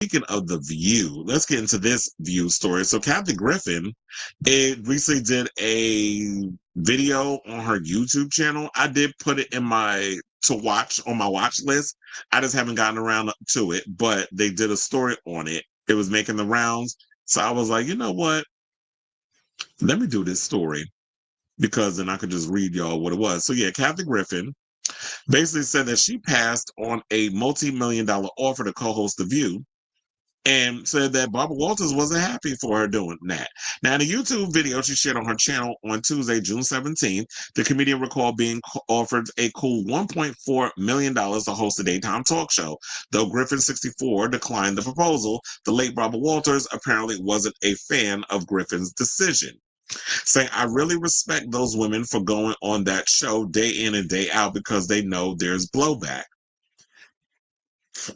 Speaking of The View, let's get into this View story. So Kathy Griffin, it recently did a video on her YouTube channel. I did put it in my to watch on my watch list. I just haven't gotten around to it, but they did a story on it. It was making the rounds. So I was like, you know what? Let me do this story because then I could just read y'all what it was. So yeah, Kathy Griffin basically said that she passed on a multi-million-dollar offer to co-host The View and said that Barbara Walters wasn't happy for her doing that. Now, in a YouTube video she shared on her channel on Tuesday, June 17th, the comedian recalled being offered a cool $1.4 million to host a daytime talk show. Though Griffin, 64, declined the proposal, the late Barbara Walters apparently wasn't a fan of Griffin's decision, saying, I really respect those women for going on that show day in and day out because they know there's blowback.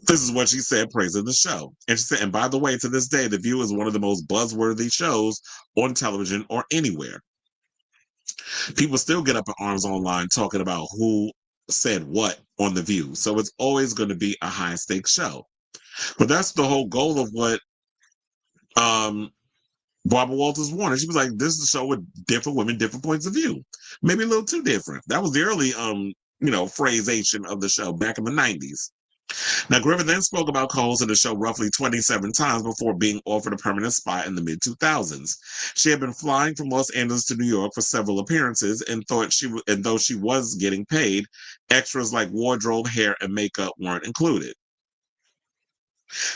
This is what she said, praising the show. And she said, and by the way, to this day, The View is one of the most buzzworthy shows on television or anywhere. People still get up in arms online talking about who said what on The View. So it's always going to be a high stakes show. But that's the whole goal of what Barbara Walters wanted. She was like, this is a show with different women, different points of view. Maybe a little too different. That was the early phrasation of the show back in the 90s. Now, Griffin then spoke about co-hosting the show roughly 27 times before being offered a permanent spot in the mid-2000s. She had been flying from Los Angeles to New York for several appearances and though she was getting paid, extras like wardrobe, hair, and makeup weren't included.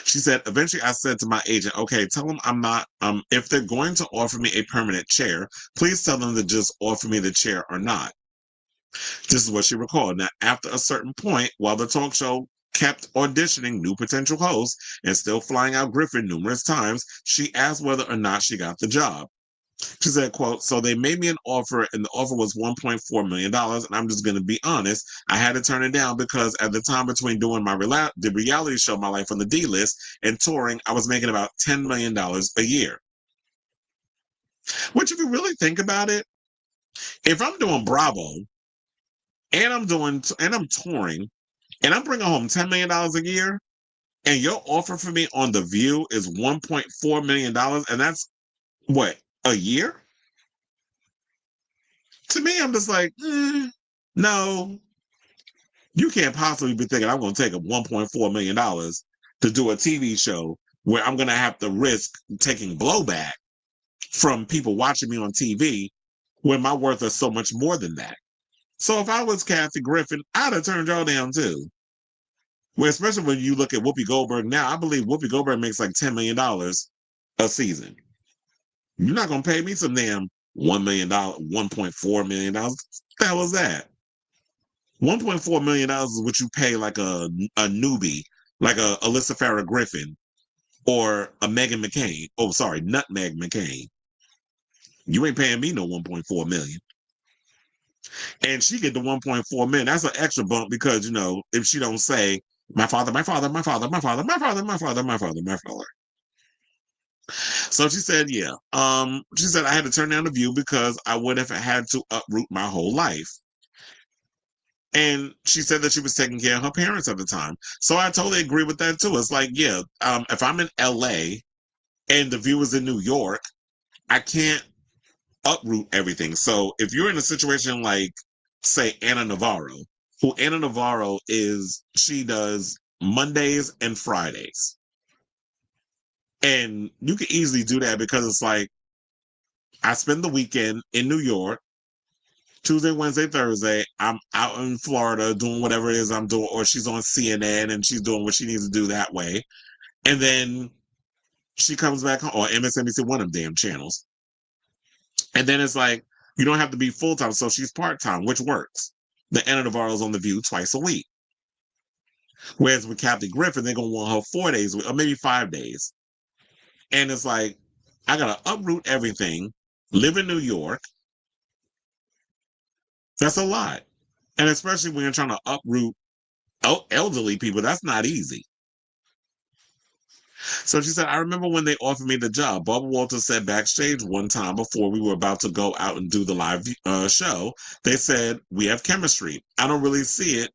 She said, eventually I said to my agent, okay, tell them I'm not, if they're going to offer me a permanent chair, please tell them to just offer me the chair or not. This is what she recalled. Now, after a certain point, while the talk show kept auditioning new potential hosts and still flying out Griffin numerous times, she asked whether or not she got the job. She said, quote, so they made me an offer and the offer was $1.4 million. And I'm just going to be honest, I had to turn it down because at the time between doing the reality show, My Life on the D-List, and touring, I was making about $10 million a year. Which, if you really think about it, if I'm doing Bravo and I'm touring and I'm bringing home $10 million a year, and your offer for me on The View is $1.4 million, and that's what, a year? To me, I'm just like, no, you can't possibly be thinking I'm going to take a $1.4 million to do a TV show where I'm going to have to risk taking blowback from people watching me on TV when my worth is so much more than that. So if I was Kathy Griffin, I'd have turned y'all down too. Well, especially when you look at Whoopi Goldberg now, I believe Whoopi Goldberg makes like $10 million a season. You're not going to pay me some damn $1 million, $1.4 million. What the hell is that? $1.4 million is what you pay like a newbie, like a Alyssa Farrah Griffin or a Meghan McCain. Oh, sorry, Nutmeg McCain. You ain't paying me no $1.4 million. And she get the $1.4 million. That's an extra bump because, if she don't say, my father, my father, my father, my father, my father, my father, my father, my father. So she said, yeah. She said, I had to turn down The View because I would have had to uproot my whole life. And she said that she was taking care of her parents at the time. So I totally agree with that too. It's like, yeah, if I'm in LA and The View is in New York, I can't uproot everything. So if you're in a situation like, say, Anna Navarro, who Anna Navarro is, she does Mondays and Fridays. And you can easily do that because it's like, I spend the weekend in New York, Tuesday, Wednesday, Thursday, I'm out in Florida doing whatever it is I'm doing, or she's on CNN and she's doing what she needs to do that way. And then she comes back home, or MSNBC, one of them damn channels. And then it's like, you don't have to be full-time, so she's part-time, which works. The Anna Navarro's on The View twice a week. Whereas with Kathy Griffin, they're going to want her 4 days, or maybe 5 days. And it's like, I got to uproot everything, live in New York. That's a lot. And especially when you're trying to uproot elderly people, that's not easy. So she said, I remember when they offered me the job. Barbara Walters said backstage one time before we were about to go out and do the live show, they said, we have chemistry. I don't really see it,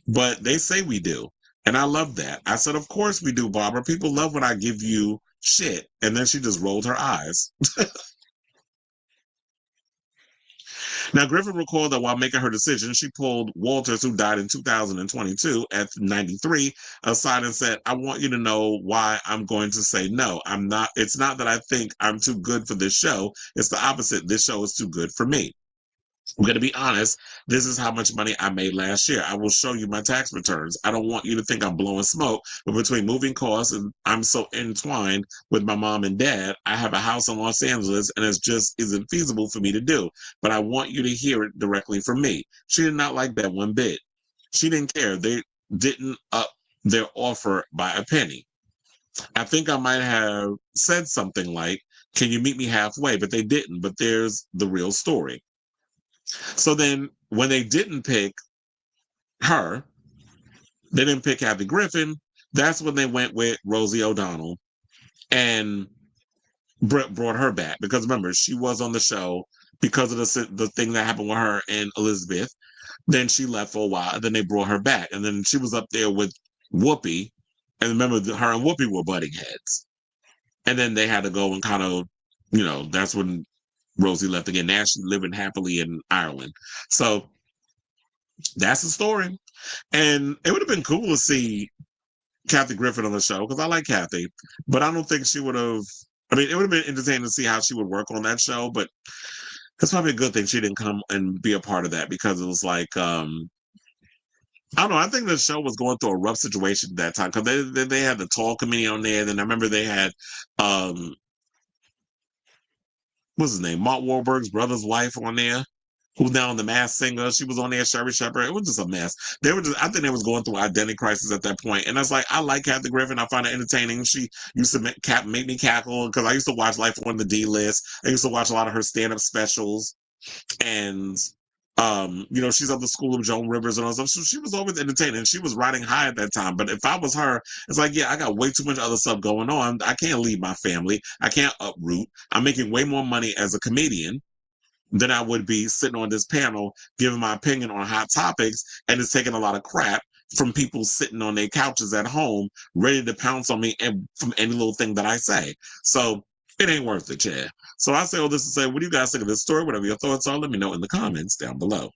but they say we do. And I love that. I said, of course we do, Barbara. People love when I give you shit. And then she just rolled her eyes. Now, Griffin recalled that while making her decision, she pulled Walters, who died in 2022 at 93, aside and said, I want you to know why I'm going to say no. It's not that I think I'm too good for this show. It's the opposite. This show is too good for me. I'm going to be honest. This is how much money I made last year. I will show you my tax returns. I don't want you to think I'm blowing smoke, but between moving costs and I'm so entwined with my mom and dad, I have a house in Los Angeles and it just isn't feasible for me to do. But I want you to hear it directly from me. She did not like that one bit. She didn't care. They didn't up their offer by a penny. I think I might have said something like, can you meet me halfway? But they didn't. But there's the real story. So then when they didn't pick her, they didn't pick Kathy Griffin. That's when they went with Rosie O'Donnell and brought her back. Because remember, she was on the show because of the thing that happened with her and Elizabeth. Then she left for a while. Then they brought her back. And then she was up there with Whoopi. And remember, her and Whoopi were butting heads. And then they had to go and kind of, that's when Rosie left again. Now she's living happily in Ireland. So that's the story. And it would have been cool to see Kathy Griffin on the show because I like Kathy, but I don't think she would have. I mean, it would have been entertaining to see how she would work on that show, but it's probably a good thing she didn't come and be a part of that because it was like, I don't know. I think the show was going through a rough situation at that time because they had the tall comedian on there. Then I remember they had, what's his name? Mark Wahlberg's brother's wife on there, who's now the Masked Singer. She was on there, Sherry Shepherd. It was just a mess. I think they was going through identity crisis at that point. And I was like, I like Kathy Griffin. I find it entertaining. She used to make me cackle because I used to watch Life on the D List. I used to watch a lot of her stand-up specials. And she's of the school of Joan Rivers and all stuff. So she was always entertaining. She was riding high at that time. But if I was her, it's like, yeah, I got way too much other stuff going on. I can't leave my family. I can't uproot. I'm making way more money as a comedian than I would be sitting on this panel giving my opinion on hot topics, and it's taking a lot of crap from people sitting on their couches at home, ready to pounce on me and from any little thing that I say. So it ain't worth it, Chad. So I say all this to say, what do you guys think of this story? Whatever your thoughts are, let me know in the comments down below.